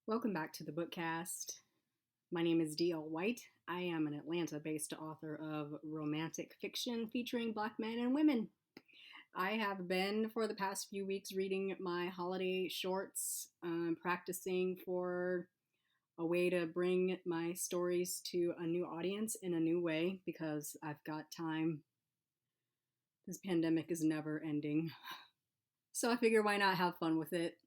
Welcome back to the Bookcast. My name is DL White. I am an Atlanta-based author of romantic fiction featuring Black men and women. I have been, for the past few weeks, reading my holiday shorts, practicing for a way to bring my stories to a new audience in a new way because I've got time. This pandemic is never ending. So I figure why not have fun with it?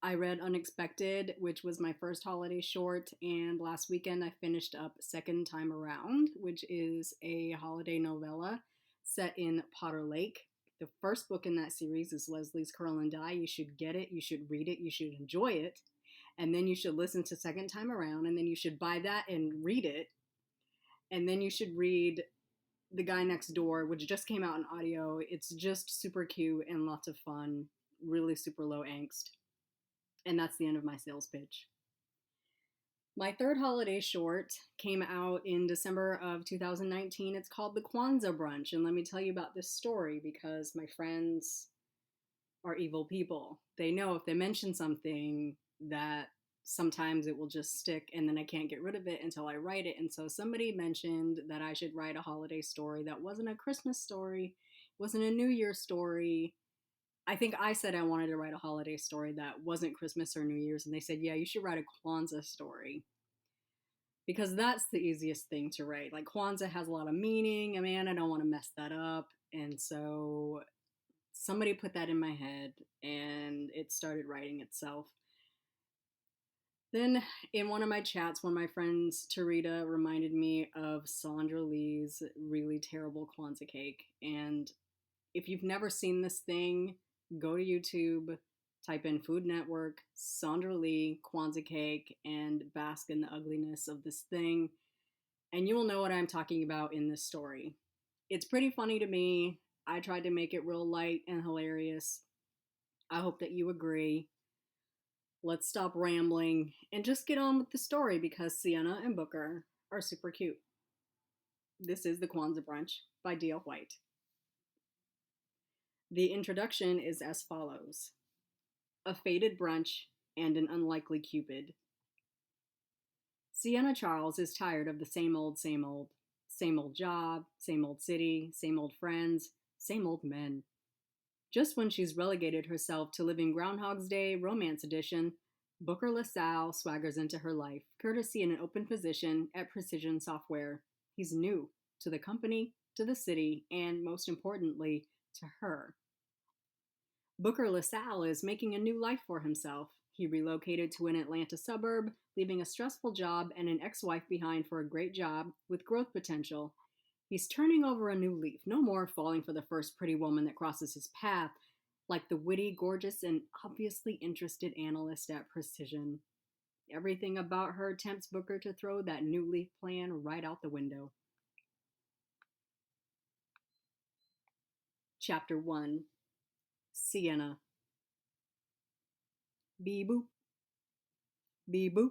I read Unexpected, which was my first holiday short, and last weekend I finished up Second Time Around, which is a holiday novella set in Potter Lake. The first book in that series is Leslie's Curl and Dye. You should get it, you should read it, you should enjoy it, and then you should listen to Second Time Around, and then you should buy that and read it, and then you should read The Guy Next Door, which just came out in audio. It's just super cute and lots of fun, really super low angst. And that's the end of my sales pitch. My third holiday short came out in December of 2019. It's called The Kwanzaa Brunch. And let me tell you about this story because my friends are evil people. They know if they mention something that sometimes it will just stick and then I can't get rid of it until I write it. And so somebody mentioned that I should write a holiday story that wasn't a Christmas story, wasn't a New Year story. I think I said I wanted to write a holiday story that wasn't Christmas or New Year's, and they said, yeah, you should write a Kwanzaa story. Because that's the easiest thing to write. Like, Kwanzaa has a lot of meaning, and man, I don't want to mess that up. And so somebody put that in my head, and it started writing itself. Then in one of my chats, one of my friends, Tarita, reminded me of Sandra Lee's really terrible Kwanzaa cake. And if you've never seen this thing, go to YouTube, type in Food Network, Sandra Lee, Kwanzaa cake, and bask in the ugliness of this thing. And you will know what I'm talking about in this story. It's pretty funny to me. I tried to make it real light and hilarious. I hope that you agree. Let's stop rambling and just get on with the story because Sienna and Booker are super cute. This is The Kwanzaa Brunch by DL White. The introduction is as follows. A faded brunch and an unlikely Cupid. Sienna Charles is tired of the same old, same old. Same old job, same old city, same old friends, same old men. Just when she's relegated herself to living Groundhog's Day Romance Edition, Booker LaSalle swaggers into her life, courtesy in an open position at Precision Software. He's new to the company, to the city, and most importantly, to her. Booker LaSalle is making a new life for himself. He relocated to an Atlanta suburb, leaving a stressful job and an ex-wife behind for a great job with growth potential. He's turning over a new leaf, no more falling for the first pretty woman that crosses his path, like the witty, gorgeous, and obviously interested analyst at Precision. Everything about her tempts Booker to throw that new leaf plan right out the window. Chapter 1. Sienna. Beep boop. Beep boop.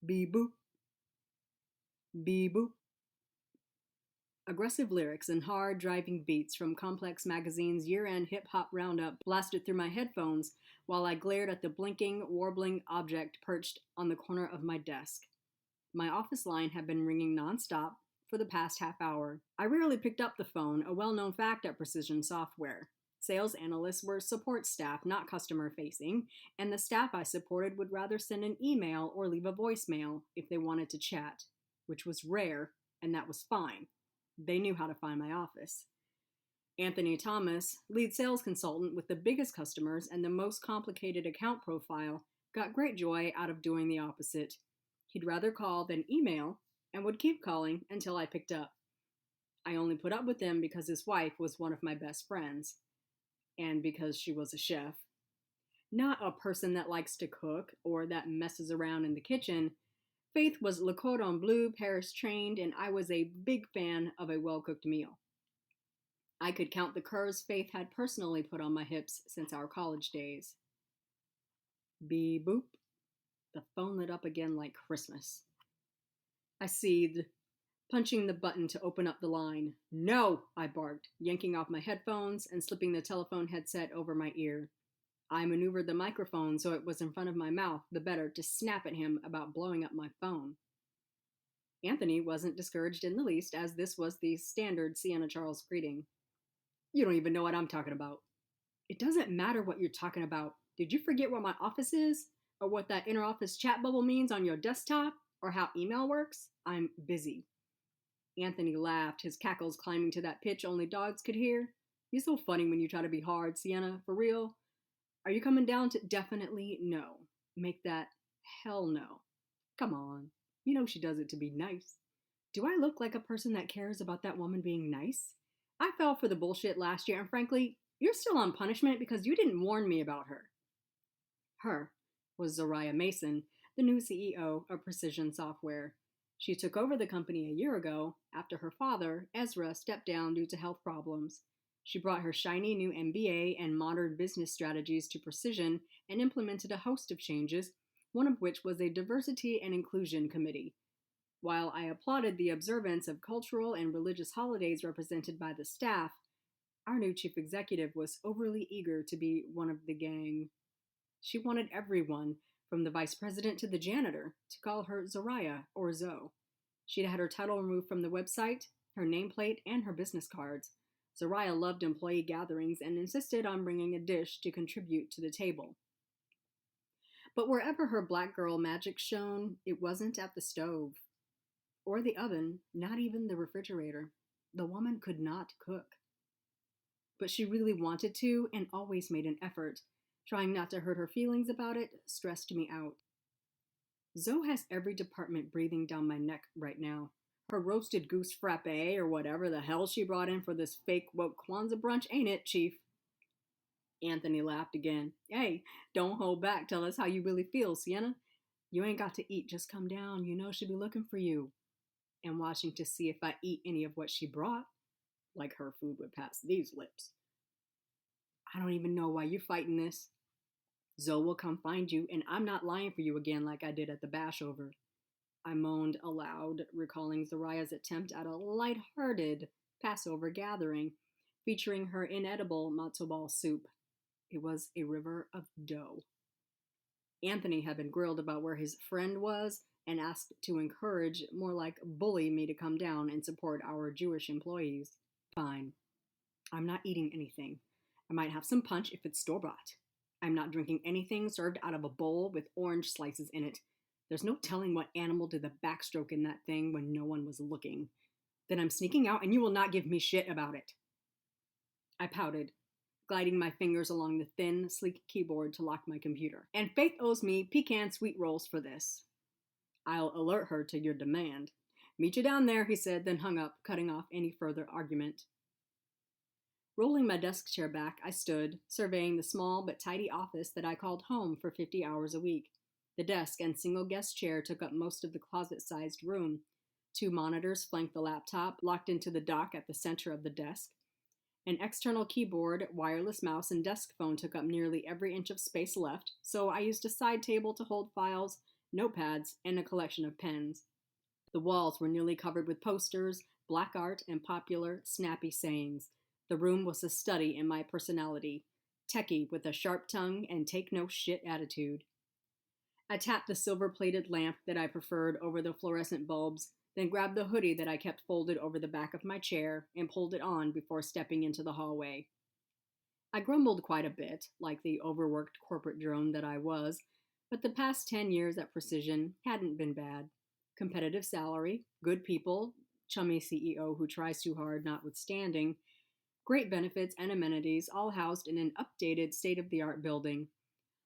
Beep boop. Beep boop. Aggressive lyrics and hard driving beats from Complex Magazine's year-end hip-hop roundup blasted through my headphones while I glared at the blinking, warbling object perched on the corner of my desk. My office line had been ringing nonstop for the past half hour. I rarely picked up the phone, a well-known fact at Precision Software. Sales analysts were support staff, not customer-facing, and the staff I supported would rather send an email or leave a voicemail if they wanted to chat, which was rare, and that was fine. They knew how to find my office. Anthony Thomas, lead sales consultant with the biggest customers and the most complicated account profile, got great joy out of doing the opposite. He'd rather call than email and would keep calling until I picked up. I only put up with him because his wife was one of my best friends. And because she was a chef. Not a person that likes to cook or that messes around in the kitchen. Faith was Le Cordon Bleu Paris trained, and I was a big fan of a well-cooked meal. I could count the curves Faith had personally put on my hips since our college days. Beep boop. The phone lit up again like Christmas. I seethed, punching the button to open up the line. No, I barked, yanking off my headphones and slipping the telephone headset over my ear. I maneuvered the microphone so it was in front of my mouth, the better to snap at him about blowing up my phone. Anthony wasn't discouraged in the least, as this was the standard Sienna Charles greeting. You don't even know what I'm talking about. It doesn't matter what you're talking about. Did you forget what my office is? Or what that inter-office chat bubble means on your desktop? Or how email works? I'm busy. Anthony laughed, his cackles climbing to that pitch only dogs could hear. You're so funny when you try to be hard, Sienna. For real? Are you coming down to definitely no? Make that hell no. Come on. You know she does it to be nice. Do I look like a person that cares about that woman being nice? I fell for the bullshit last year, and frankly, you're still on punishment because you didn't warn me about her. Her was Zariah Mason, the new CEO of Precision Software. She took over the company a year ago after her father, Ezra, stepped down due to health problems. She brought her shiny new MBA and modern business strategies to Precision and implemented a host of changes, one of which was a diversity and inclusion committee. While I applauded the observance of cultural and religious holidays represented by the staff, our new chief executive was overly eager to be one of the gang. She wanted everyone, from the vice president to the janitor, to call her Zariah or Zoe. She'd had her title removed from the website, her nameplate, and her business cards. Zariah loved employee gatherings and insisted on bringing a dish to contribute to the table. But wherever her black girl magic shone, it wasn't at the stove. Or the oven, not even the refrigerator. The woman could not cook. But she really wanted to and always made an effort. Trying not to hurt her feelings about it stressed me out. Zoe has every department breathing down my neck right now. Her roasted goose frappe or whatever the hell she brought in for this fake woke Kwanzaa brunch, ain't it, Chief? Anthony laughed again. Hey, don't hold back. Tell us how you really feel, Sienna. You ain't got to eat. Just come down. You know she'll be looking for you. And watching to see if I eat any of what she brought. Like her food would pass these lips. I don't even know why you're fighting this. Zoe will come find you, and I'm not lying for you again like I did at the bashover. I moaned aloud, recalling Zariah's attempt at a light-hearted Passover gathering, featuring her inedible matzo ball soup. It was a river of dough. Anthony had been grilled about where his friend was and asked to encourage, more like bully me to come down and support our Jewish employees. Fine. I'm not eating anything. I might have some punch if it's store-bought. I'm not drinking anything served out of a bowl with orange slices in it. There's no telling what animal did the backstroke in that thing when no one was looking. Then I'm sneaking out and you will not give me shit about it. I pouted, gliding my fingers along the thin, sleek keyboard to lock my computer. And Faith owes me pecan sweet rolls for this. I'll alert her to your demand. Meet you down there, he said, then hung up, cutting off any further argument. Rolling my desk chair back, I stood, surveying the small but tidy office that I called home for 50 hours a week. The desk and single guest chair took up most of the closet-sized room. 2 monitors flanked the laptop, locked into the dock at the center of the desk. An external keyboard, wireless mouse, and desk phone took up nearly every inch of space left, so I used a side table to hold files, notepads, and a collection of pens. The walls were nearly covered with posters, black art, and popular, snappy sayings. The room was a study in my personality, techie with a sharp tongue and take-no-shit attitude. I tapped the silver-plated lamp that I preferred over the fluorescent bulbs, then grabbed the hoodie that I kept folded over the back of my chair and pulled it on before stepping into the hallway. I grumbled quite a bit, like the overworked corporate drone that I was, but the past 10 years at Precision hadn't been bad. Competitive salary, good people, chummy CEO who tries too hard notwithstanding, great benefits and amenities, all housed in an updated, state-of-the-art building.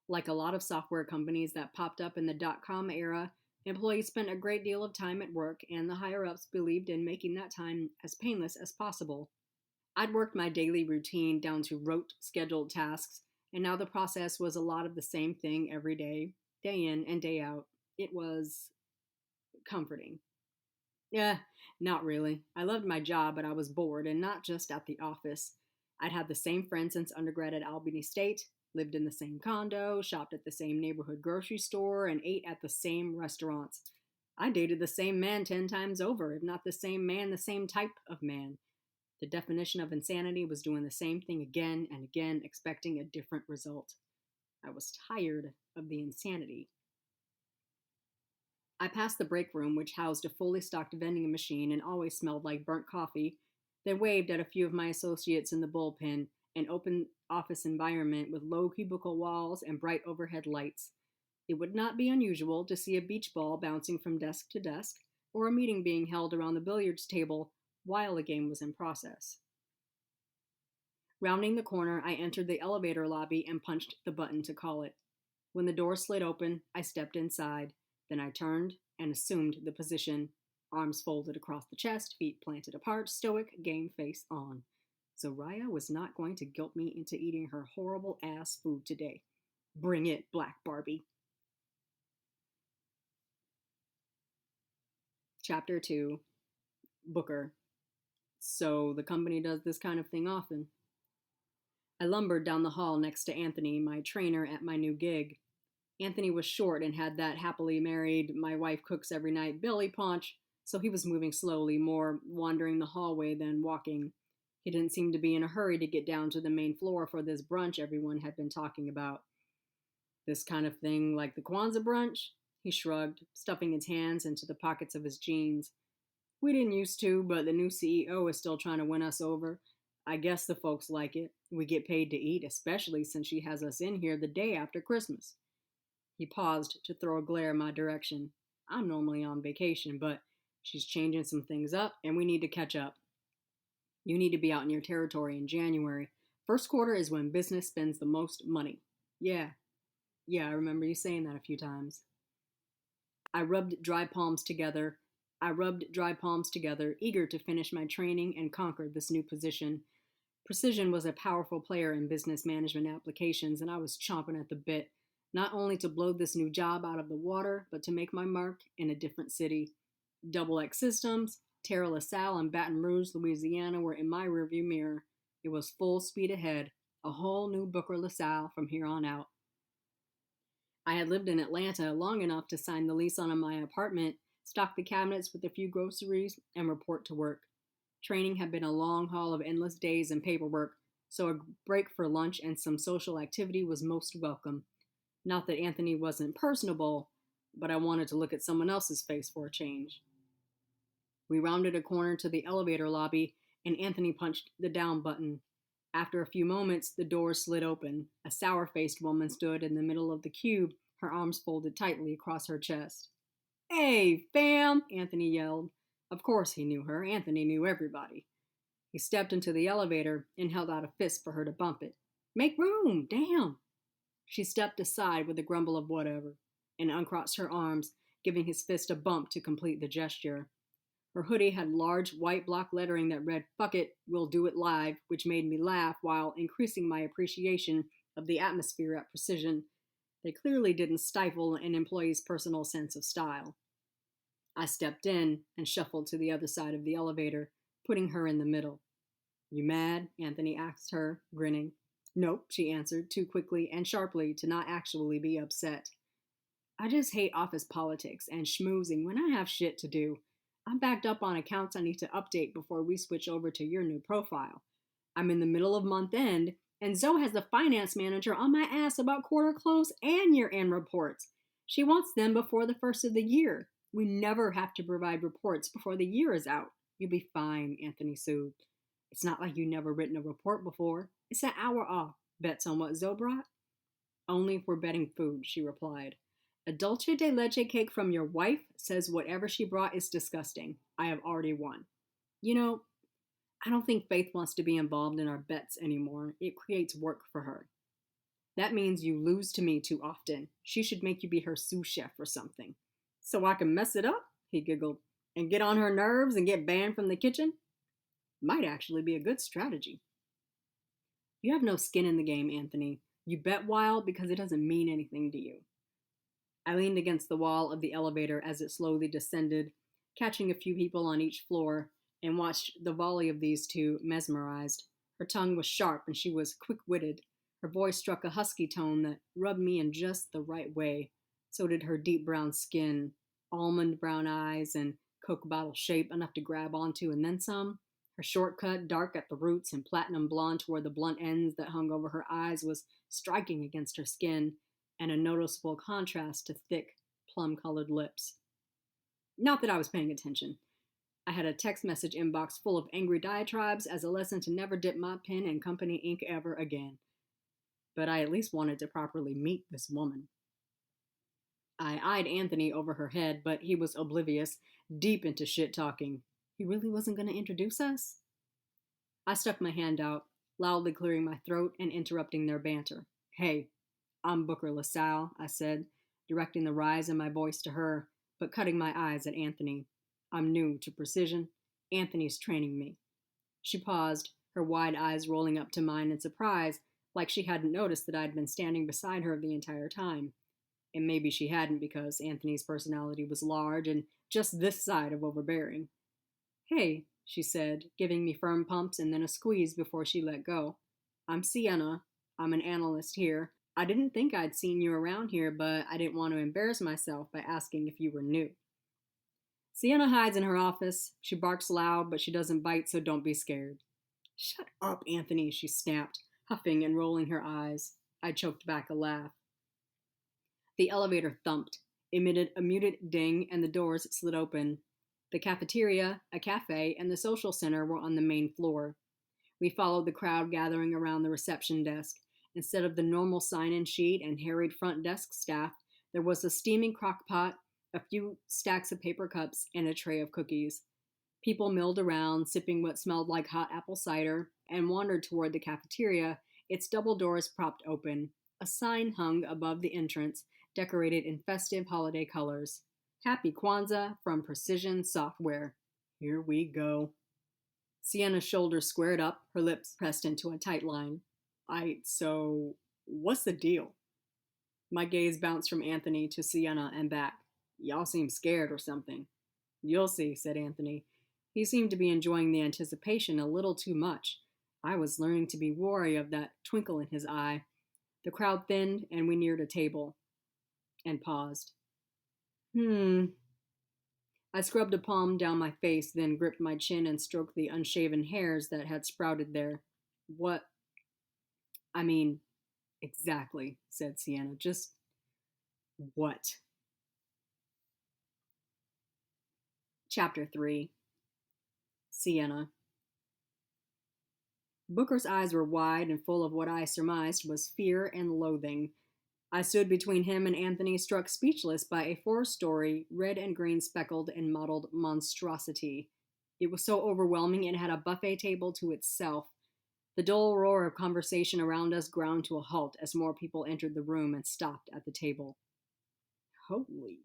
Like a lot of software companies that popped up in the dot-com era, employees spent a great deal of time at work, and the higher-ups believed in making that time as painless as possible. I'd worked my daily routine down to rote, scheduled tasks, and now the process was a lot of the same thing every day in and day out. It was comforting. Yeah, not really. I loved my job, but I was bored, and not just at the office. I'd had the same friends since undergrad at Albany State, lived in the same condo, shopped at the same neighborhood grocery store, and ate at the same restaurants. I dated the same man 10 times over, if not the same man, the same type of man. The definition of insanity was doing the same thing again and again, expecting a different result. I was tired of the insanity. I passed the break room, which housed a fully stocked vending machine and always smelled like burnt coffee, then waved at a few of my associates in the bullpen, an open office environment with low cubicle walls and bright overhead lights. It would not be unusual to see a beach ball bouncing from desk to desk, or a meeting being held around the billiards table while a game was in process. Rounding the corner, I entered the elevator lobby and punched the button to call it. When the door slid open, I stepped inside. Then I turned and assumed the position, arms folded across the chest, feet planted apart, stoic, game face on. Zoraya was not going to guilt me into eating her horrible ass food today. Bring it, Black Barbie. Chapter 2. Booker. So the company does this kind of thing often. I lumbered down the hall next to Anthony, my trainer at my new gig. Anthony was short and had that happily married, my wife cooks every night belly paunch, so he was moving slowly, more wandering the hallway than walking. He didn't seem to be in a hurry to get down to the main floor for this brunch everyone had been talking about. This kind of thing like the Kwanzaa brunch? He shrugged, stuffing his hands into the pockets of his jeans. We didn't used to, but the new CEO is still trying to win us over. I guess the folks like it. We get paid to eat, especially since she has us in here the day after Christmas. He paused to throw a glare in my direction. I'm normally on vacation, but she's changing some things up, and we need to catch up. You need to be out in your territory in January. First quarter is when business spends the most money. Yeah, I remember you saying that a few times. I rubbed dry palms together, eager to finish my training and conquer this new position. Precision was a powerful player in business management applications, and I was chomping at the bit, not only to blow this new job out of the water, but to make my mark in a different city. Double X Systems, Terra LaSalle, and Baton Rouge, Louisiana were in my rearview mirror. It was full speed ahead, a whole new Booker LaSalle from here on out. I had lived in Atlanta long enough to sign the lease on my apartment, stock the cabinets with a few groceries, and report to work. Training had been a long haul of endless days and paperwork, so a break for lunch and some social activity was most welcome. Not that Anthony wasn't personable, but I wanted to look at someone else's face for a change. We rounded a corner to the elevator lobby, and Anthony punched the down button. After a few moments, the door slid open. A sour-faced woman stood in the middle of the cube, her arms folded tightly across her chest. "Hey, fam!" Anthony yelled. Of course he knew her. Anthony knew everybody. He stepped into the elevator and held out a fist for her to bump it. "Make room! Damn!" She stepped aside with a grumble of whatever and uncrossed her arms, giving his fist a bump to complete the gesture. Her hoodie had large white block lettering that read, "Fuck it, we'll do it live," which made me laugh while increasing my appreciation of the atmosphere at Precision. They clearly didn't stifle an employee's personal sense of style. I stepped in and shuffled to the other side of the elevator, putting her in the middle. "You mad?" Anthony asked her, grinning. "Nope," she answered, too quickly and sharply to not actually be upset. "I just hate office politics and schmoozing when I have shit to do. I'm backed up on accounts I need to update before we switch over to your new profile. I'm in the middle of month end, and Zoe has the finance manager on my ass about quarter close and year-end reports. She wants them before the first of the year. We never have to provide reports before the year is out." "You'll be fine," Anthony soothed. "It's not like you've never written a report before. It's an hour off. Bets on what Zoe brought?" "Only if we're betting food," she replied. "A dulce de leche cake from your wife says whatever she brought is disgusting. I have already won." You know, I don't think Faith wants to be involved in our bets anymore. It creates work for her. "That means you lose to me too often. She should make you be her sous chef or something." "So I can mess it up?" he giggled. "And get on her nerves and get banned from the kitchen?" Might actually be a good strategy. "You have no skin in the game, Anthony. You bet wild because it doesn't mean anything to you." I leaned against the wall of the elevator as it slowly descended, catching a few people on each floor, and watched the volley of these two, mesmerized. Her tongue was sharp and she was quick-witted. Her voice struck a husky tone that rubbed me in just the right way. So did her deep brown skin, almond brown eyes, and Coke bottle shape enough to grab onto and then some. Her short cut, dark at the roots, and platinum blonde toward the blunt ends that hung over her eyes was striking against her skin, and a noticeable contrast to thick, plum-colored lips. Not that I was paying attention. I had a text message inbox full of angry diatribes as a lesson to never dip my pen in company ink ever again. But I at least wanted to properly meet this woman. I eyed Anthony over her head, but he was oblivious, deep into shit-talking. He really wasn't going to introduce us? I stuck my hand out, loudly clearing my throat and interrupting their banter. Hey, I'm Booker LaSalle, I said, directing the rise in my voice to her, but cutting my eyes at Anthony. I'm new to precision. Anthony's training me. She paused, her wide eyes rolling up to mine in surprise, like she hadn't noticed that I'd been standing beside her the entire time. And maybe she hadn't because Anthony's personality was large and just this side of overbearing. Hey, she said, giving me firm pumps and then a squeeze before she let go. I'm Sienna. I'm an analyst here. I didn't think I'd seen you around here, but I didn't want to embarrass myself by asking if you were new. Sienna hides in her office. She barks loud, but she doesn't bite, so don't be scared. Shut up, Anthony, she snapped, huffing and rolling her eyes. I choked back a laugh. The elevator thumped, emitted a muted ding, and the doors slid open. The cafeteria, a cafe, and the social center were on the main floor. We followed the crowd gathering around the reception desk. Instead of the normal sign-in sheet and harried front desk staff, there was a steaming crock pot, a few stacks of paper cups, and a tray of cookies. People milled around, sipping what smelled like hot apple cider, and wandered toward the cafeteria, its double doors propped open. A sign hung above the entrance, decorated in festive holiday colors. Happy Kwanzaa from Precision Software. Here we go. Sienna's shoulders squared up, her lips pressed into a tight line. So, what's the deal? My gaze bounced from Anthony to Sienna and back. Y'all seem scared or something. You'll see, said Anthony. He seemed to be enjoying the anticipation a little too much. I was learning to be wary of that twinkle in his eye. The crowd thinned, and we neared a table. And paused. I scrubbed a palm down my face, then gripped my chin and stroked the unshaven hairs that had sprouted there. What? Exactly, said Sienna. Just what? Chapter 3. Sienna. Booker's eyes were wide and full of what I surmised was fear and loathing. I stood between him and Anthony, struck speechless by a 4-story, red and green speckled and mottled monstrosity. It was so overwhelming it had a buffet table to itself. The dull roar of conversation around us ground to a halt as more people entered the room and stopped at the table. Holy,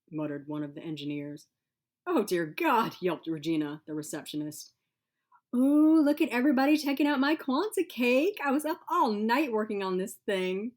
muttered one of the engineers. Oh, dear God, yelped Regina, the receptionist. Ooh, look at everybody checking out my Kwanzaa cake. I was up all night working on this thing.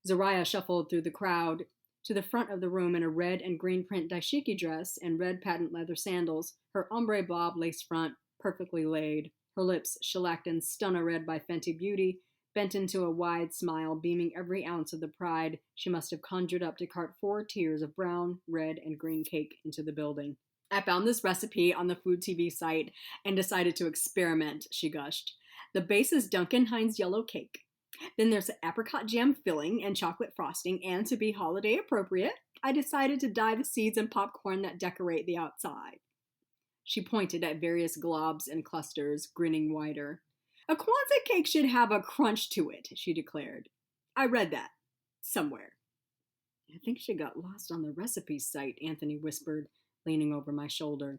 Zariah shuffled through the crowd to the front of the room in a red and green print dashiki dress and red patent leather sandals, her ombre bob lace front perfectly laid, her lips shellacked and stunner red by Fenty Beauty, bent into a wide smile, beaming every ounce of the pride she must have conjured up to cart 4 tiers of brown, red, and green cake into the building. I found this recipe on the Food TV site and decided to experiment, she gushed. The base is Duncan Hines yellow cake. Then there's apricot jam filling and chocolate frosting, and to be holiday appropriate, I decided to dye the seeds and popcorn that decorate the outside. She pointed at various globs and clusters, grinning wider. A Kwanzaa cake should have a crunch to it, she declared. I read that. Somewhere. I think she got lost on the recipe site, Anthony whispered, leaning over my shoulder.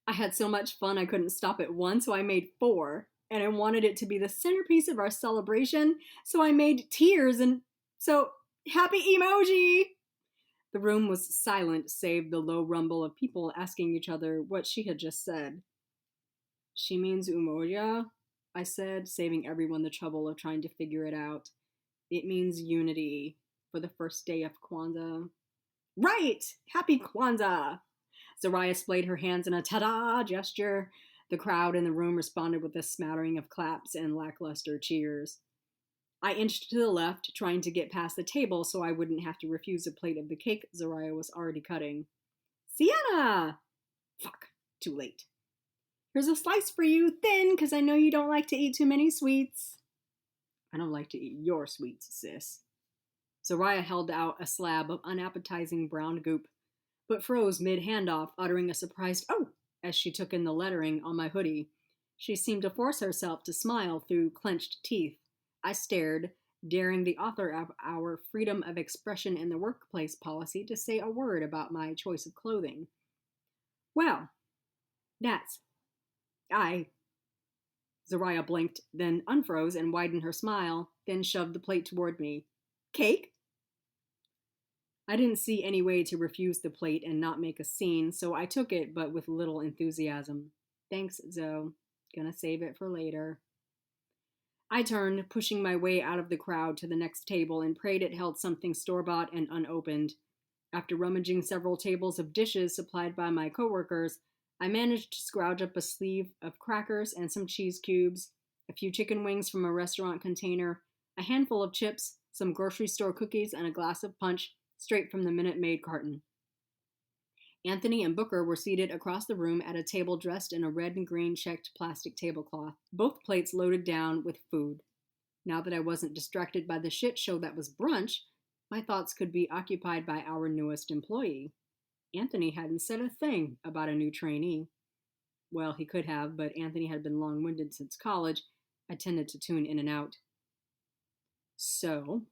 I had so much fun I couldn't stop at one, so I made 4. And I wanted it to be the centerpiece of our celebration, so I made tears and so happy emoji! The room was silent, save the low rumble of people asking each other what she had just said. She means umoja, I said, saving everyone the trouble of trying to figure it out. It means unity for the first day of Kwanzaa. Right! Happy Kwanzaa! Zariah splayed her hands in a ta-da gesture. The crowd in the room responded with a smattering of claps and lackluster cheers. I inched to the left, trying to get past the table so I wouldn't have to refuse a plate of the cake Zariah was already cutting. Sienna! Fuck, too late. Here's a slice for you, thin, because I know you don't like to eat too many sweets. I don't like to eat your sweets, sis. Zoraya held out a slab of unappetizing brown goop, but froze mid-handoff, uttering a surprised "oh" as she took in the lettering on my hoodie. She seemed to force herself to smile through clenched teeth. I stared, daring the author of our freedom of expression in the workplace policy to say a word about my choice of clothing. Well, that's... I... Zoraya blinked, then unfroze and widened her smile, then shoved the plate toward me. Cake? I didn't see any way to refuse the plate and not make a scene, so I took it, but with little enthusiasm. Thanks, Zoe. Gonna save it for later. I turned, pushing my way out of the crowd to the next table, and prayed it held something store-bought and unopened. After rummaging several tables of dishes supplied by my coworkers, I managed to scrounge up a sleeve of crackers and some cheese cubes, a few chicken wings from a restaurant container, a handful of chips, some grocery store cookies, and a glass of punch straight from the Minute Maid carton. Anthony and Booker were seated across the room at a table dressed in a red and green checked plastic tablecloth, both plates loaded down with food. Now that I wasn't distracted by the shit show that was brunch, my thoughts could be occupied by our newest employee. Anthony hadn't said a thing about a new trainee. Well, he could have, but Anthony had been long-winded since college. I tended to tune in and out. So,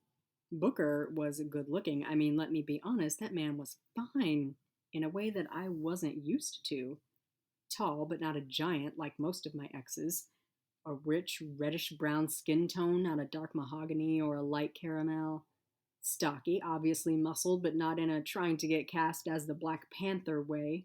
Booker was good looking. I mean, let me be honest, that man was fine in a way that I wasn't used to. Tall, but not a giant like most of my exes. A rich, reddish-brown skin tone, not a dark mahogany or a light caramel. Stocky, obviously muscled, but not in a trying to get cast as the Black Panther way.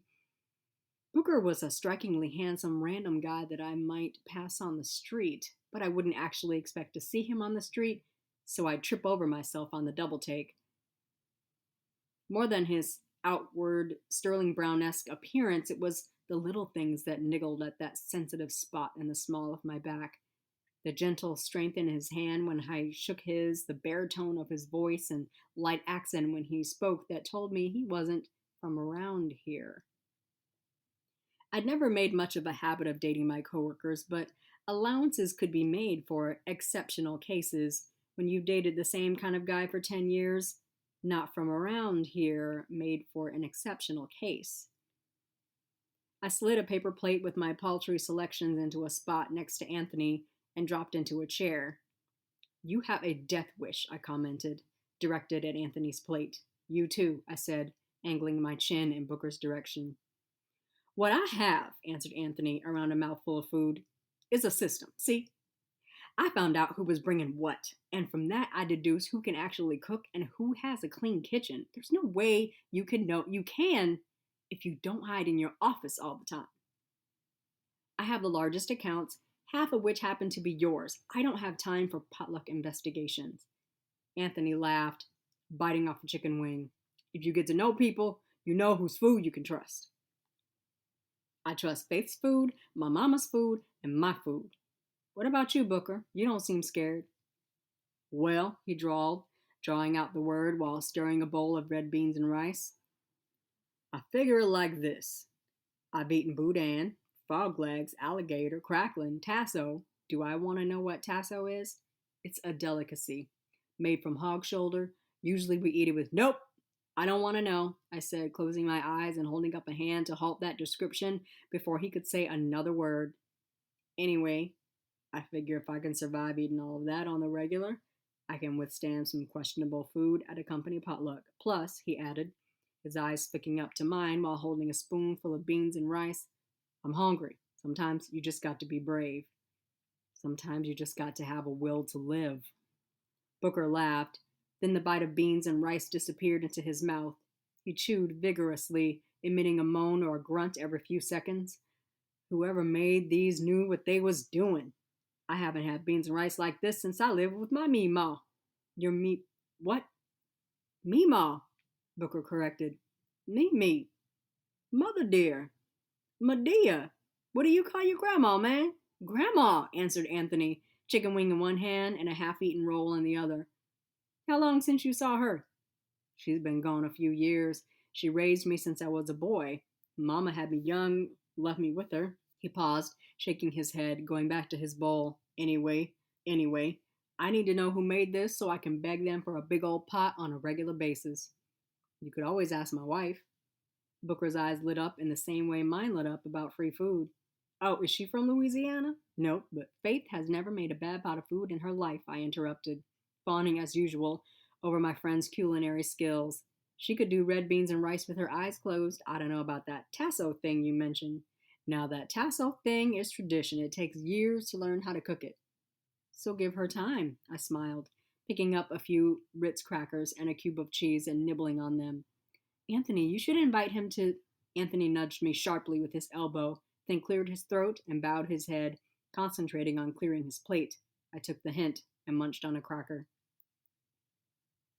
Booker was a strikingly handsome random guy that I might pass on the street, but I wouldn't actually expect to see him on the street, so I'd trip over myself on the double take. More than his outward Sterling Brown-esque appearance, it was the little things that niggled at that sensitive spot in the small of my back. The gentle strength in his hand when I shook his, the baritone of his voice, and light accent when he spoke that told me he wasn't from around here. I'd never made much of a habit of dating my coworkers, but allowances could be made for exceptional cases. When you've dated the same kind of guy for 10 years, not from around here made for an exceptional case. I slid a paper plate with my paltry selections into a spot next to Anthony and dropped into a chair. You have a death wish, I commented, directed at Anthony's plate. You too, I said, angling my chin in Booker's direction. What I have, answered Anthony around a mouthful of food, is a system. See? I found out who was bringing what, and from that I deduce who can actually cook and who has a clean kitchen. There's no way you can know. You can if you don't hide in your office all the time. I have the largest accounts, half of which happen to be yours. I don't have time for potluck investigations. Anthony laughed, biting off a chicken wing. If you get to know people, you know whose food you can trust. I trust Faith's food, my mama's food, and my food. What about you, Booker? You don't seem scared. Well, he drawled, drawing out the word while stirring a bowl of red beans and rice. I figure it like this. I've eaten boudin, frog legs, alligator, crackling, tasso. Do I want to know what tasso is? It's a delicacy, made from hog shoulder. Usually we eat it with, nope, I don't want to know, I said, closing my eyes and holding up a hand to halt that description before he could say another word. Anyway, I figure if I can survive eating all of that on the regular, I can withstand some questionable food at a company potluck. Plus, he added, his eyes flicking up to mine while holding a spoonful of beans and rice, I'm hungry. Sometimes you just got to be brave. Sometimes you just got to have a will to live. Booker laughed. Then the bite of beans and rice disappeared into his mouth. He chewed vigorously, emitting a moan or a grunt every few seconds. Whoever made these knew what they was doing. I haven't had beans and rice like this since I lived with my meemaw. Your what? Meemaw, Booker corrected. Me. Mother dear. Medea. What do you call your grandma, man? Grandma, answered Anthony, chicken wing in one hand and a half-eaten roll in the other. How long since you saw her? She's been gone a few years. She raised me since I was a boy. Mama had me young, left me with her. He paused, shaking his head, going back to his bowl. Anyway, I need to know who made this so I can beg them for a big old pot on a regular basis. You could always ask my wife. Booker's eyes lit up in the same way mine lit up about free food. Oh, is she from Louisiana? Nope, but Faith has never made a bad pot of food in her life, I interrupted, fawning as usual over my friend's culinary skills. She could do red beans and rice with her eyes closed. I don't know about that tasso thing you mentioned. Now, that tasso thing is tradition. It takes years to learn how to cook it. So give her time, I smiled, picking up a few Ritz crackers and a cube of cheese and nibbling on them. Anthony, you should invite him to. Anthony nudged me sharply with his elbow, then cleared his throat and bowed his head, concentrating on clearing his plate. I took the hint and munched on a cracker.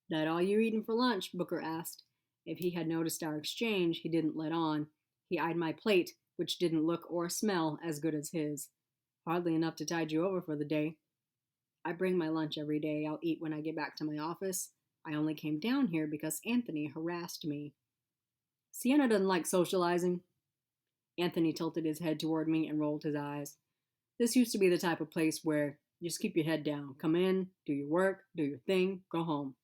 That all you eatin' for lunch? Booker asked. If he had noticed our exchange, he didn't let on. He eyed my plate, which didn't look or smell as good as his. Hardly enough to tide you over for the day. I bring my lunch every day. I'll eat when I get back to my office. I only came down here because Anthony harassed me. Sienna doesn't like socializing. Anthony tilted his head toward me and rolled his eyes. This used to be the type of place where you just keep your head down. Come in, do your work, do your thing, go home.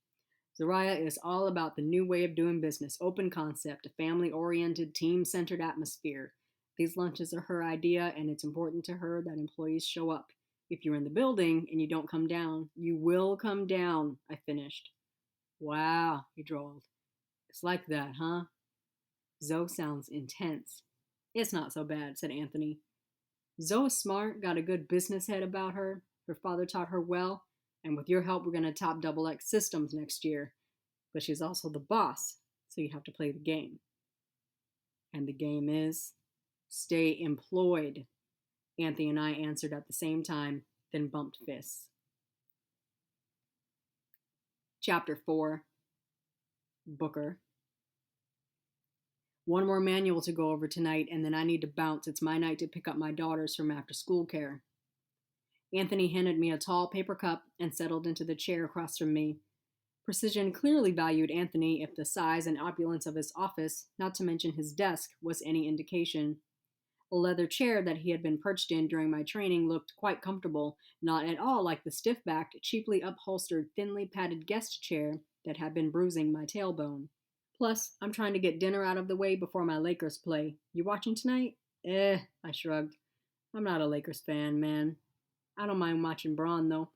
Zariah is all about the new way of doing business, open concept, a family-oriented, team-centered atmosphere. These lunches are her idea, and it's important to her that employees show up. If you're in the building and you don't come down, you will come down, I finished. Wow, he drawled. It's like that, huh? Zoe sounds intense. It's not so bad, said Anthony. Zoe's smart, got a good business head about her. Her father taught her well, and with your help, we're going to top XX systems next year. But she's also the boss, so you have to play the game. And the game is stay employed. Anthony and I answered at the same time, then bumped fists. Chapter 4. Booker. One more manual to go over tonight, and then I need to bounce. It's my night to pick up my daughters from after-school care. Anthony handed me a tall paper cup and settled into the chair across from me. Precision clearly valued Anthony if the size and opulence of his office, not to mention his desk, was any indication. A leather chair that he had been perched in during my training looked quite comfortable, not at all like the stiff-backed, cheaply upholstered, thinly padded guest chair that had been bruising my tailbone. Plus, I'm trying to get dinner out of the way before my Lakers play. You watching tonight? I shrugged. I'm not a Lakers fan, man. I don't mind watching Braun, though.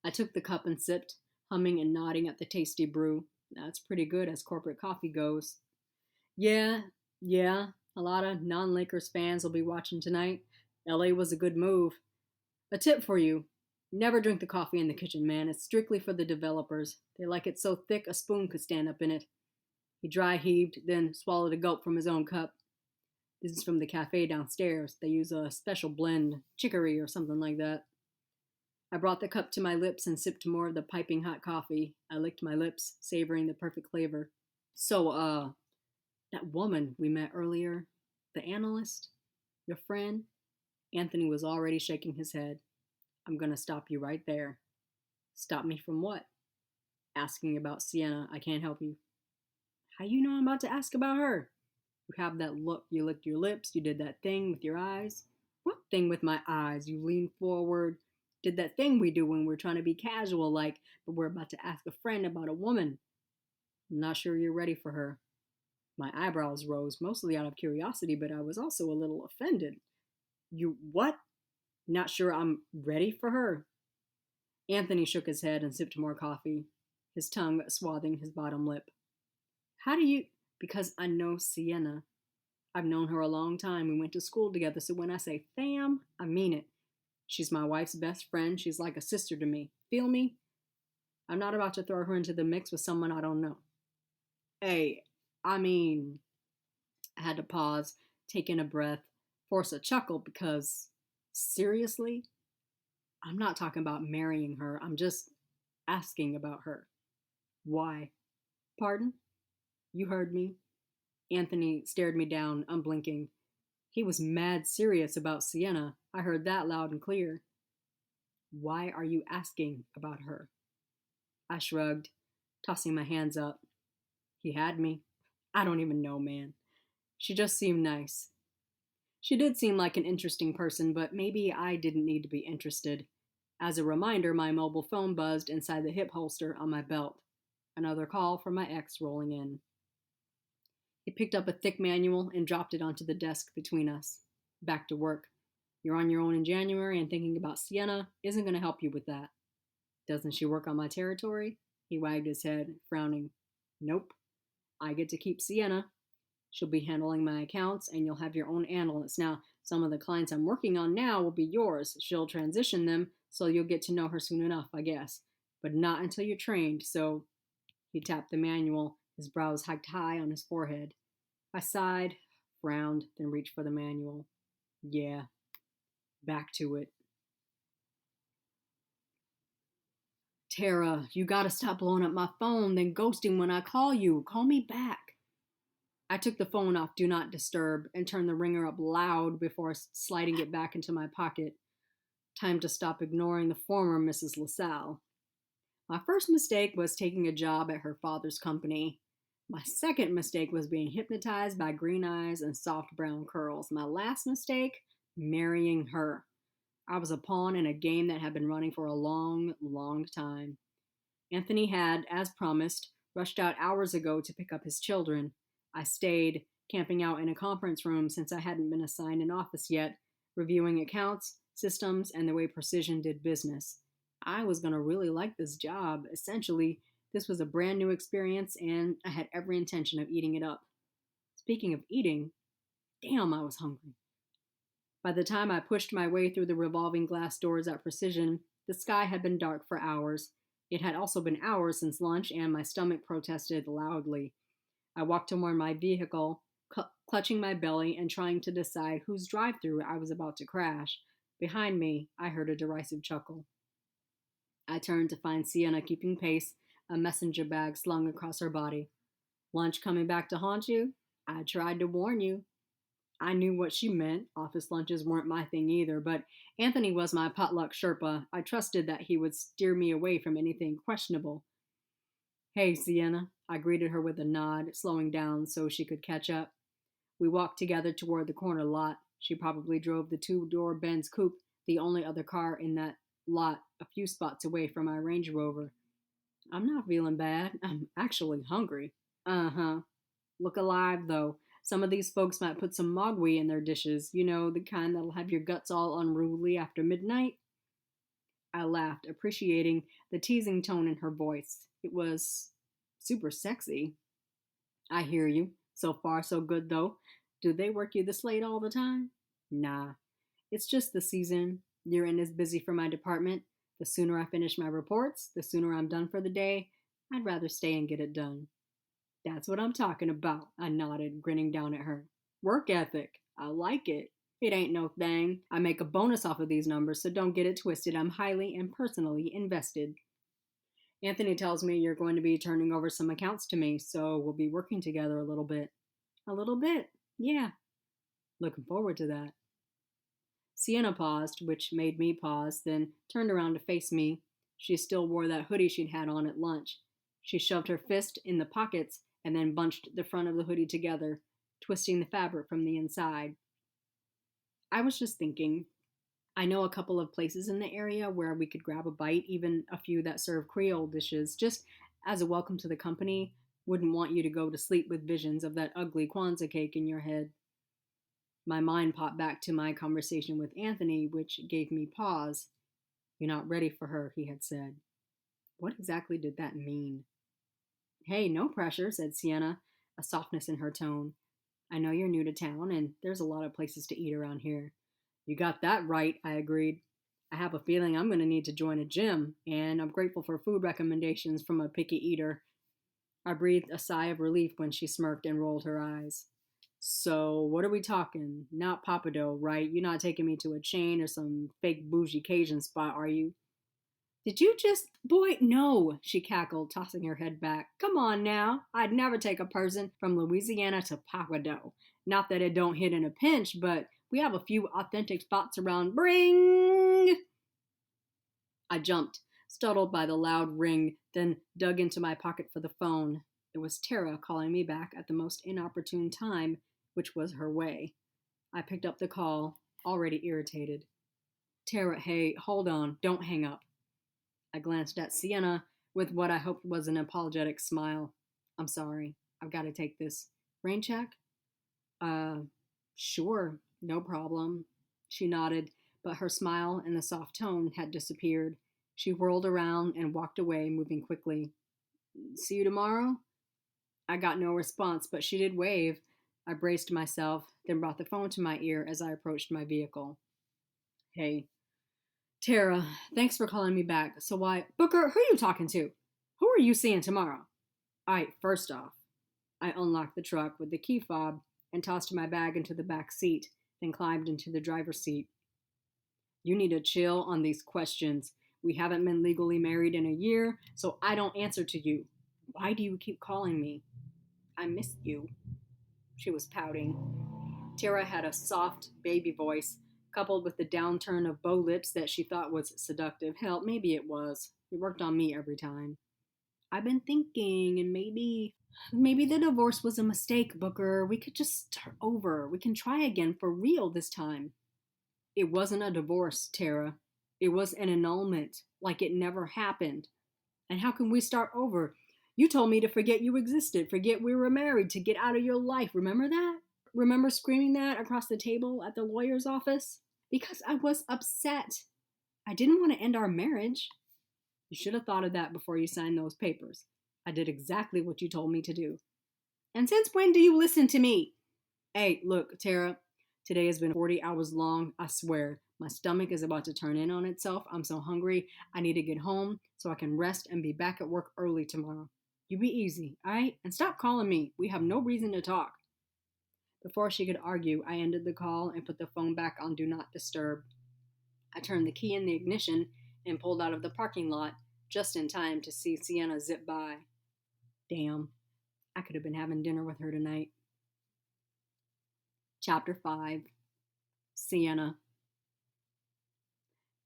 I took the cup and sipped, humming and nodding at the tasty brew. That's pretty good as corporate coffee goes. Yeah, a lot of non-Lakers fans will be watching tonight. LA was a good move. A tip for you. Never drink the coffee in the kitchen, man. It's strictly for the developers. They like it so thick a spoon could stand up in it. He dry heaved, then swallowed a gulp from his own cup. This is from the cafe downstairs. They use a special blend, chicory or something like that. I brought the cup to my lips and sipped more of the piping hot coffee. I licked my lips, savoring the perfect flavor. So, that woman we met earlier, the analyst, your friend, Anthony was already shaking his head. I'm gonna stop you right there. Stop me from what? Asking about Sienna. I can't help you. How you know I'm about to ask about her? You have that look. You licked your lips. You did that thing with your eyes. What thing with my eyes? You leaned forward. Did that thing we do when we're trying to be casual like, but we're about to ask a friend about a woman. I'm not sure you're ready for her. My eyebrows rose, mostly out of curiosity, but I was also a little offended. You what? Not sure I'm ready for her? Anthony shook his head and sipped more coffee, his tongue swathing his bottom lip. How do you... Because I know Sienna. I've known her a long time. We went to school together, so when I say fam, I mean it. She's my wife's best friend. She's like a sister to me. Feel me? I'm not about to throw her into the mix with someone I don't know. Hey, I had to pause, take in a breath, force a chuckle because, seriously? I'm not talking about marrying her. I'm just asking about her. Why? Pardon? You heard me. Anthony stared me down, unblinking. He was mad serious about Sienna. I heard that loud and clear. Why are you asking about her? I shrugged, tossing my hands up. He had me. I don't even know, man. She just seemed nice. She did seem like an interesting person, but maybe I didn't need to be interested. As a reminder, my mobile phone buzzed inside the hip holster on my belt. Another call from my ex rolling in. He picked up a thick manual and dropped it onto the desk between us. Back to work. You're on your own in January, and thinking about Sienna isn't going to help you with that. Doesn't she work on my territory? He wagged his head, frowning. Nope. I get to keep Sienna. She'll be handling my accounts, and you'll have your own analyst. Now, some of the clients I'm working on now will be yours. She'll transition them, so you'll get to know her soon enough, I guess. But not until you're trained, so... He tapped the manual, his brows hiked high on his forehead. I sighed, frowned, then reached for the manual. Yeah, back to it. Tara, you gotta stop blowing up my phone, then ghosting when I call you. Call me back. I took the phone off Do Not Disturb and turned the ringer up loud before sliding it back into my pocket. Time to stop ignoring the former Mrs. LaSalle. My first mistake was taking a job at her father's company. My second mistake was being hypnotized by green eyes and soft brown curls. My last mistake, marrying her. I was a pawn in a game that had been running for a long, long time. Anthony had, as promised, rushed out hours ago to pick up his children. I stayed, camping out in a conference room since I hadn't been assigned an office yet, reviewing accounts, systems, and the way Precision did business. I was going to really like this job. Essentially, this was a brand new experience, and I had every intention of eating it up. Speaking of eating, damn, I was hungry. By the time I pushed my way through the revolving glass doors at Precision, the sky had been dark for hours. It had also been hours since lunch, and my stomach protested loudly. I walked toward my vehicle, clutching my belly and trying to decide whose drive-thru I was about to crash. Behind me, I heard a derisive chuckle. I turned to find Sienna keeping pace, a messenger bag slung across her body. Lunch coming back to haunt you? I tried to warn you. I knew what she meant. Office lunches weren't my thing either, but Anthony was my potluck Sherpa. I trusted that he would steer me away from anything questionable. Hey, Sienna. I greeted her with a nod, slowing down so she could catch up. We walked together toward the corner lot. She probably drove the two-door Benz coupe, the only other car in that lot, a few spots away from my Range Rover. I'm not feeling bad. I'm actually hungry. Uh-huh. Look alive, though. Some of these folks might put some mogwai in their dishes. You know, the kind that'll have your guts all unruly after midnight. I laughed, appreciating the teasing tone in her voice. It was super sexy. I hear you. So far, so good, though. Do they work you this late all the time? Nah. It's just the season. Year-end is busy for my department. The sooner I finish my reports, the sooner I'm done for the day. I'd rather stay and get it done. That's what I'm talking about, I nodded, grinning down at her. Work ethic. I like it. It ain't no thing. I make a bonus off of these numbers, so don't get it twisted. I'm highly and personally invested. Anthony tells me you're going to be turning over some accounts to me, so we'll be working together a little bit. A little bit? Yeah. Looking forward to that. Sienna paused, which made me pause, then turned around to face me. She still wore that hoodie she'd had on at lunch. She shoved her fist in the pockets and then bunched the front of the hoodie together, twisting the fabric from the inside. I was just thinking, I know a couple of places in the area where we could grab a bite, even a few that serve Creole dishes, just as a welcome to the company. Wouldn't want you to go to sleep with visions of that ugly Kwanzaa cake in your head. My mind popped back to my conversation with Anthony, which gave me pause. You're not ready for her, he had said. What exactly did that mean? Hey, no pressure, said Sienna, a softness in her tone. I know you're new to town, and there's a lot of places to eat around here. You got that right, I agreed. I have a feeling I'm going to need to join a gym, and I'm grateful for food recommendations from a picky eater. I breathed a sigh of relief when she smirked and rolled her eyes. So, what are we talking? Not Papado, right? You're not taking me to a chain or some fake bougie Cajun spot, are you? Did you just... Boy, no, she cackled, tossing her head back. Come on now. I'd never take a person from Louisiana to Papado. Not that it don't hit in a pinch, but we have a few authentic spots around. Bring! I jumped, startled by the loud ring, then dug into my pocket for the phone. It was Tara calling me back at the most inopportune time, which was her way. I picked up the call, already irritated. Tara, hey, hold on, don't hang up. I glanced at Sienna with what I hoped was an apologetic smile. I'm sorry, I've got to take this. Rain check? Uh, sure, no problem. She nodded, but her smile and the soft tone had disappeared. She whirled around and walked away, moving quickly. See you tomorrow? I got no response, but she did wave. I braced myself, then brought the phone to my ear as I approached my vehicle. Hey, Tara, thanks for calling me back. So why... Booker, who are you talking to? Who are you seeing tomorrow? Alright, first off, I unlocked the truck with the key fob and tossed my bag into the back seat, then climbed into the driver's seat. You need to chill on these questions. We haven't been legally married in a year, so I don't answer to you. Why do you keep calling me? I missed you. She was pouting. Tara had a soft, baby voice, coupled with the downturn of bow lips that she thought was seductive. Hell, maybe it was. It worked on me every time. I've been thinking, and maybe the divorce was a mistake, Booker. We could just start over. We can try again for real this time. It wasn't a divorce, Tara. It was an annulment, like it never happened. And how can we start over? You told me to forget you existed, forget we were married, to get out of your life. Remember that? Remember screaming that across the table at the lawyer's office? Because I was upset. I didn't want to end our marriage. You should have thought of that before you signed those papers. I did exactly what you told me to do. And since when do you listen to me? Hey, look, Tara, today has been 40 hours long, I swear. My stomach is about to turn in on itself. I'm so hungry. I need to get home so I can rest and be back at work early tomorrow. You be easy, alright? And stop calling me. We have no reason to talk. Before she could argue, I ended the call and put the phone back on Do Not Disturb. I turned the key in the ignition and pulled out of the parking lot just in time to see Sienna zip by. Damn, I could have been having dinner with her tonight. Chapter 5. Sienna.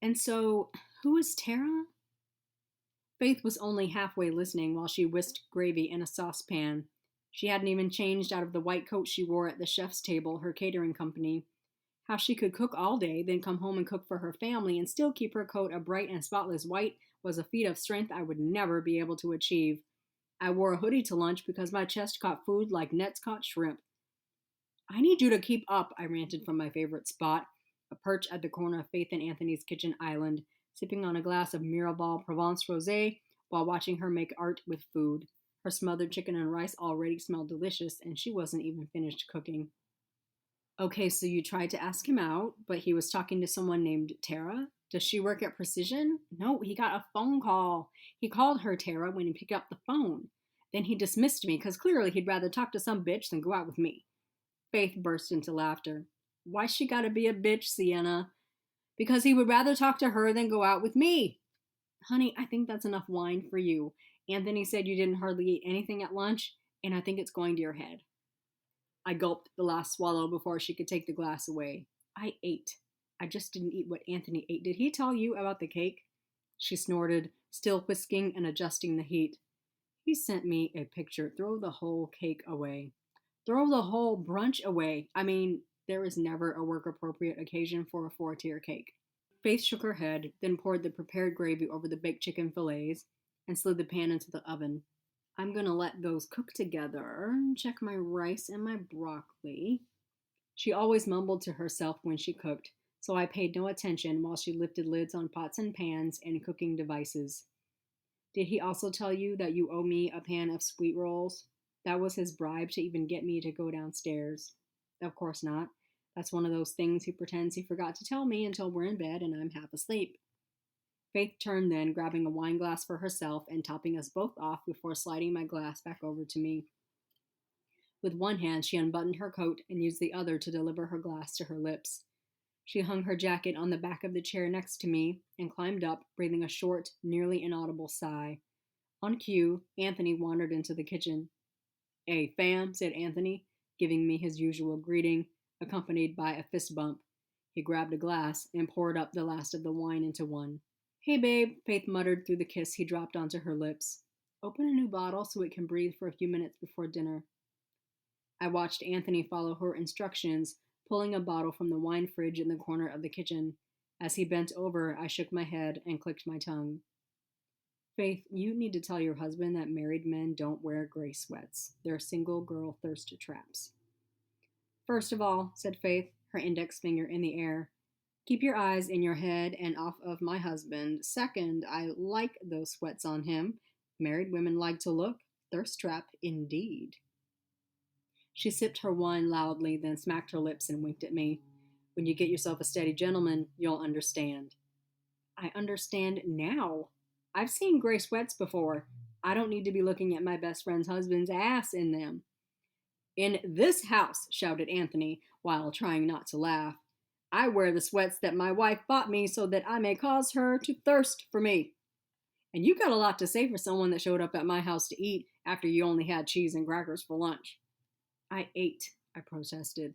And so, who is Tara? Faith was only halfway listening while she whisked gravy in a saucepan. She hadn't even changed out of the white coat she wore at the chef's table, her catering company. How she could cook all day, then come home and cook for her family and still keep her coat a bright and spotless white was a feat of strength I would never be able to achieve. I wore a hoodie to lunch because my chest caught food like nets caught shrimp. I need you to keep up, I ranted from my favorite spot, a perch at the corner of Faith and Anthony's kitchen island, sipping on a glass of Miraval Provence Rosé while watching her make art with food. Her smothered chicken and rice already smelled delicious, and she wasn't even finished cooking. Okay, so you tried to ask him out, but he was talking to someone named Tara? Does she work at Precision? No, he got a phone call. He called her Tara when he picked up the phone. Then he dismissed me because clearly he'd rather talk to some bitch than go out with me. Faith burst into laughter. Why she gotta be a bitch, Sienna? Because he would rather talk to her than go out with me. Honey, I think that's enough wine for you. Anthony said you didn't hardly eat anything at lunch, and I think it's going to your head. I gulped the last swallow before she could take the glass away. I ate. I just didn't eat what Anthony ate. Did he tell you about the cake? She snorted, still whisking and adjusting the heat. He sent me a picture. Throw the whole cake away. Throw the whole brunch away. I mean, there is never a work-appropriate occasion for a 4-tier cake. Faith shook her head, then poured the prepared gravy over the baked chicken fillets and slid the pan into the oven. I'm gonna let those cook together. Check my rice and my broccoli. She always mumbled to herself when she cooked, so I paid no attention while she lifted lids on pots and pans and cooking devices. Did he also tell you that you owe me a pan of sweet rolls? That was his bribe to even get me to go downstairs. Of course not. That's one of those things he pretends he forgot to tell me until we're in bed and I'm half asleep. Faith turned then, grabbing a wine glass for herself and topping us both off before sliding my glass back over to me. With one hand, she unbuttoned her coat and used the other to deliver her glass to her lips. She hung her jacket on the back of the chair next to me and climbed up, breathing a short, nearly inaudible sigh. On cue, Anthony wandered into the kitchen. Hey, fam, said Anthony, giving me his usual greeting, accompanied by a fist bump. He grabbed a glass and poured up the last of the wine into one. Hey, babe, Faith muttered through the kiss he dropped onto her lips. Open a new bottle so it can breathe for a few minutes before dinner. I watched Anthony follow her instructions, pulling a bottle from the wine fridge in the corner of the kitchen. As he bent over, I shook my head and clicked my tongue. Faith, you need to tell your husband that married men don't wear gray sweats. They're single girl thirst traps. First of all, said Faith, her index finger in the air, keep your eyes in your head and off of my husband. Second, I like those sweats on him. Married women like to look. Thirst trap indeed. She sipped her wine loudly, then smacked her lips and winked at me. When you get yourself a steady gentleman, you'll understand. I understand now. I've seen gray sweats before. I don't need to be looking at my best friend's husband's ass in them. In this house, shouted Anthony, while trying not to laugh, I wear the sweats that my wife bought me so that I may cause her to thirst for me. And you got a lot to say for someone that showed up at my house to eat after you only had cheese and crackers for lunch. I ate, I protested.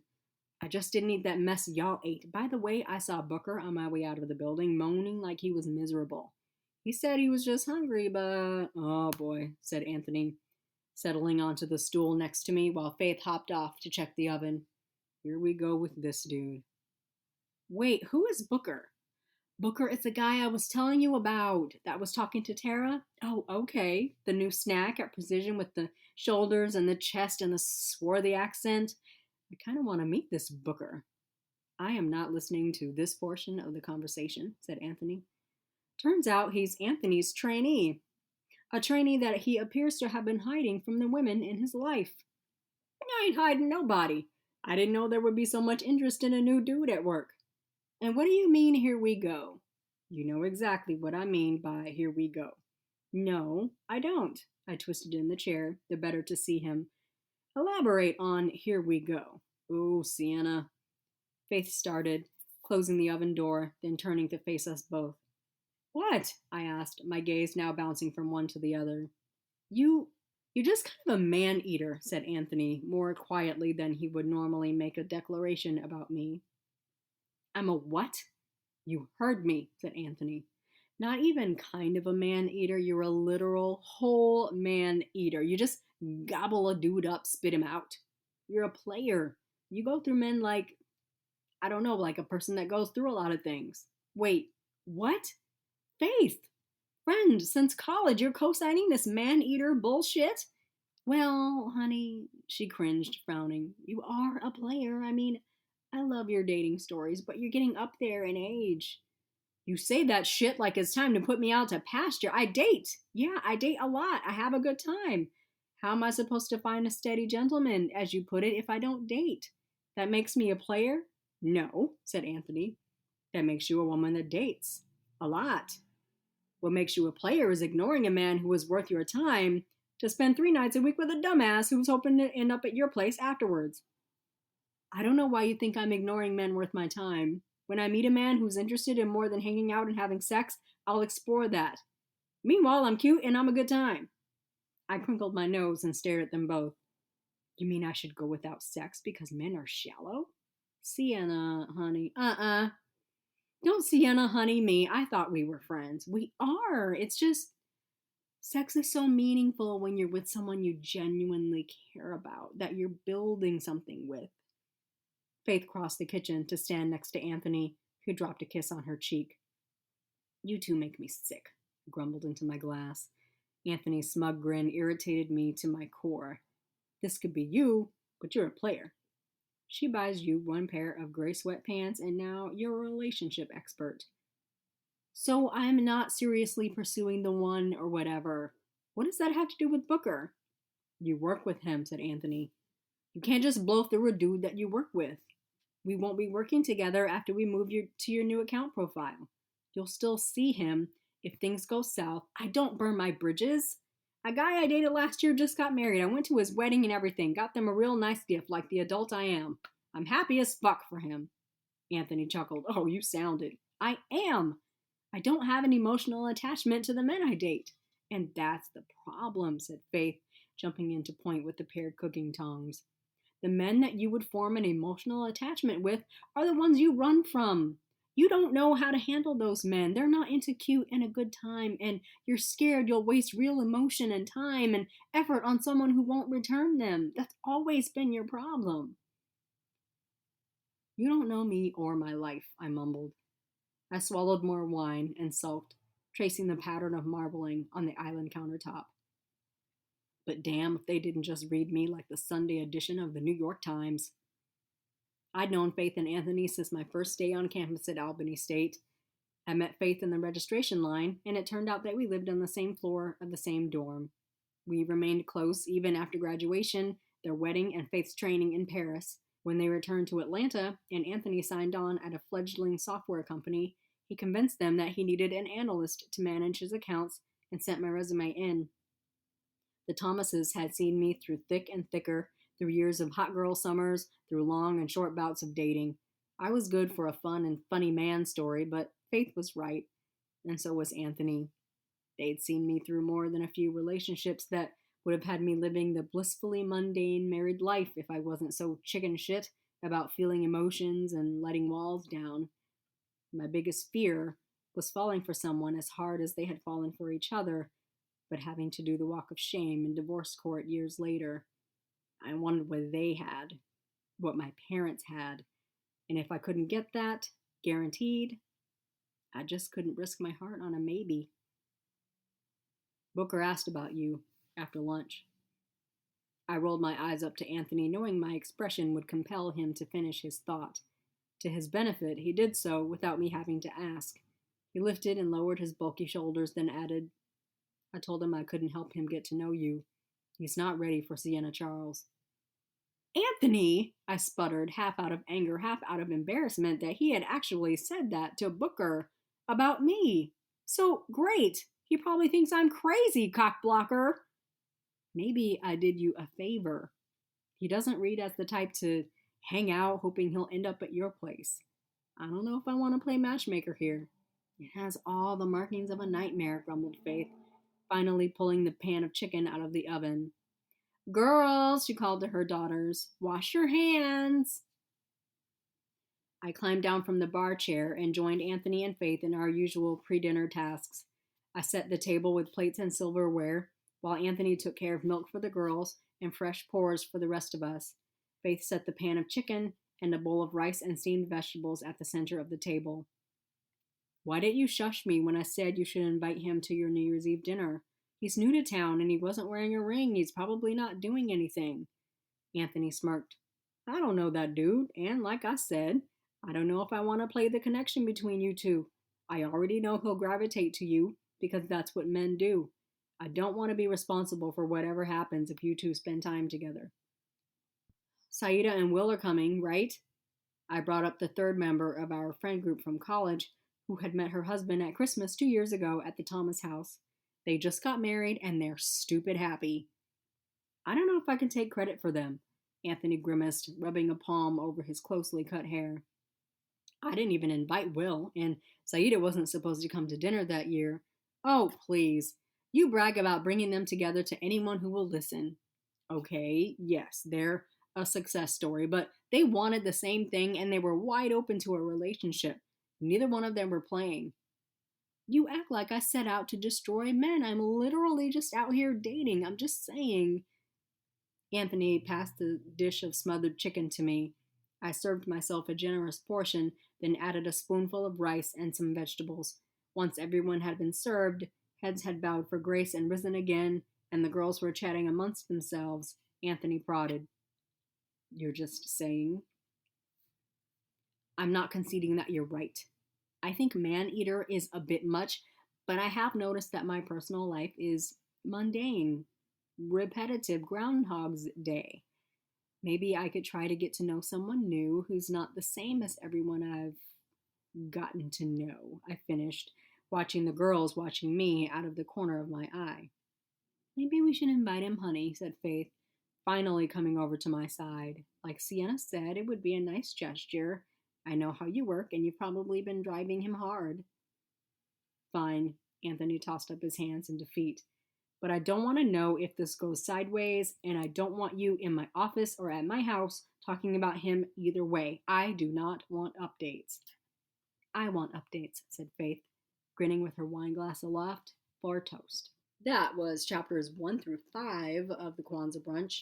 I just didn't eat that mess y'all ate. By the way, I saw Booker on my way out of the building moaning like he was miserable. He said he was just hungry, but... Oh boy, said Anthony, settling onto the stool next to me while Faith hopped off to check the oven. Here we go with this dude. Wait, who is Booker? Booker is the guy I was telling you about that was talking to Tara. Oh, okay. The new snack at Precision with the shoulders and the chest and the swarthy accent. I kind of want to meet this Booker. I am not listening to this portion of the conversation, said Anthony. Turns out he's Anthony's trainee. A trainee that he appears to have been hiding from the women in his life. I ain't hiding nobody. I didn't know there would be so much interest in a new dude at work. And what do you mean, here we go? You know exactly what I mean by here we go. No, I don't. I twisted in the chair, the better to see him. Elaborate on here we go. Oh, Sienna. Faith started, closing the oven door, then turning to face us both. What? I asked, my gaze now bouncing from one to the other. You're just kind of a man-eater, said Anthony, more quietly than he would normally make a declaration about me. I'm a what? You heard me, said Anthony. Not even kind of a man-eater, you're a literal whole man-eater. You just gobble a dude up, spit him out. You're a player. You go through men like, I don't know, like a person that goes through a lot of things. Wait, what? Faith, friend, since college you're co-signing this man-eater bullshit? Well, honey, she cringed, frowning. You are a player. I mean, I love your dating stories, but you're getting up there in age. You say that shit like it's time to put me out to pasture. I date. Yeah, I date a lot. I have a good time. How am I supposed to find a steady gentleman, as you put it, if I don't date? That makes me a player? No, said Anthony. That makes you a woman that dates. A lot. What makes you a player is ignoring a man who is worth your time to spend 3 nights a week with a dumbass who's hoping to end up at your place afterwards. I don't know why you think I'm ignoring men worth my time. When I meet a man who's interested in more than hanging out and having sex, I'll explore that. Meanwhile, I'm cute and I'm a good time. I crinkled my nose and stared at them both. You mean I should go without sex because men are shallow? Sienna, honey. Don't Sienna, honey me. I thought we were friends. We are. It's just... Sex is so meaningful when you're with someone you genuinely care about, that you're building something with. Faith crossed the kitchen to stand next to Anthony, who dropped a kiss on her cheek. You two make me sick, I grumbled into my glass. Anthony's smug grin irritated me to my core. This could be you, but you're a player. She buys you 1 pair of gray sweatpants, and now you're a relationship expert. So I'm not seriously pursuing the one or whatever. What does that have to do with Booker? You work with him, said Anthony. You can't just blow through a dude that you work with. We won't be working together after we move to your new account profile. You'll still see him if things go south. I don't burn my bridges. A guy I dated last year just got married. I went to his wedding and everything. Got them a real nice gift like the adult I am. I'm happy as fuck for him. Anthony chuckled. Oh, you sounded. I am. I don't have an emotional attachment to the men I date. And that's the problem, said Faith, jumping into point with the paired cooking tongs. The men that you would form an emotional attachment with are the ones you run from. You don't know how to handle those men. They're not into cute and a good time, and you're scared you'll waste real emotion and time and effort on someone who won't return them. That's always been your problem. You don't know me or my life, I mumbled. I swallowed more wine and sulked, tracing the pattern of marbling on the island countertop. But damn if they didn't just read me like the Sunday edition of the New York Times. I'd known Faith and Anthony since my first day on campus at Albany State. I met Faith in the registration line, and it turned out that we lived on the same floor of the same dorm. We remained close even after graduation, their wedding, and Faith's training in Paris. When they returned to Atlanta and Anthony signed on at a fledgling software company, he convinced them that he needed an analyst to manage his accounts and sent my resume in. The Thomases had seen me through thick and thicker, through years of hot girl summers, through long and short bouts of dating. I was good for a fun and funny man story, but Faith was right, and so was Anthony. They'd seen me through more than a few relationships that would have had me living the blissfully mundane married life if I wasn't so chicken shit about feeling emotions and letting walls down. My biggest fear was falling for someone as hard as they had fallen for each other, but having to do the walk of shame in divorce court years later. I wanted what they had, what my parents had, and if I couldn't get that, guaranteed, I just couldn't risk my heart on a maybe. Booker asked about you after lunch. I rolled my eyes up to Anthony, knowing my expression would compel him to finish his thought. To his benefit, he did so without me having to ask. He lifted and lowered his bulky shoulders, then added, I told him I couldn't help him get to know you. He's not ready for Sienna Charles. Anthony, I sputtered, half out of anger, half out of embarrassment that he had actually said that to Booker about me. So great. He probably thinks I'm crazy, cockblocker. Maybe I did you a favor. He doesn't read as the type to hang out hoping he'll end up at your place. I don't know if I want to play matchmaker here. It has all the markings of a nightmare, grumbled Faith, finally pulling the pan of chicken out of the oven. Girls, she called to her daughters, wash your hands. I climbed down from the bar chair and joined Anthony and Faith in our usual pre-dinner tasks. I set the table with plates and silverware, while Anthony took care of milk for the girls and fresh pours for the rest of us. Faith set the pan of chicken and a bowl of rice and steamed vegetables at the center of the table. Why didn't you shush me when I said you should invite him to your New Year's Eve dinner? He's new to town and he wasn't wearing a ring. He's probably not doing anything. Anthony smirked. I don't know that dude, and like I said, I don't know if I want to play the connection between you two. I already know he'll gravitate to you, because that's what men do. I don't want to be responsible for whatever happens if you two spend time together. Saida and Will are coming, right? I brought up the third member of our friend group from college, who had met her husband at Christmas 2 years ago at the Thomas house. They just got married and they're stupid happy. I don't know if I can take credit for them, Anthony grimaced, rubbing a palm over his closely cut hair. I didn't even invite Will, and Saida wasn't supposed to come to dinner that year. Oh, please. You brag about bringing them together to anyone who will listen. Okay, yes, they're a success story, but they wanted the same thing and they were wide open to a relationship. Neither one of them were playing. You act like I set out to destroy men. I'm literally just out here dating. I'm just saying. Anthony passed the dish of smothered chicken to me. I served myself a generous portion, then added a spoonful of rice and some vegetables. Once everyone had been served, heads had bowed for grace and risen again, and the girls were chatting amongst themselves. Anthony prodded. You're just saying? I'm not conceding that you're right. I think man-eater is a bit much, but I have noticed that my personal life is mundane, repetitive, Groundhog's Day. Maybe I could try to get to know someone new who's not the same as everyone I've gotten to know, I finished, watching the girls watching me out of the corner of my eye. Maybe we should invite him, honey, said Faith, finally coming over to my side. Like Sienna said, it would be a nice gesture. I know how you work, and you've probably been driving him hard. Fine, Anthony tossed up his hands in defeat. But I don't want to know if this goes sideways, and I don't want you in my office or at my house talking about him either way. I do not want updates. I want updates, said Faith, grinning with her wine glass aloft for toast. That was chapters 1 through 5 of the Kwanzaa Brunch.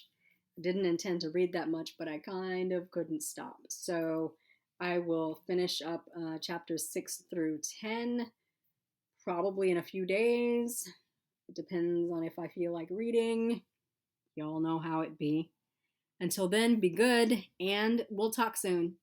I didn't intend to read that much, but I kind of couldn't stop. So I will finish up chapters 6 through 10 probably in a few days. It depends on if I feel like reading. Y'all know how it be. Until then, be good, and we'll talk soon.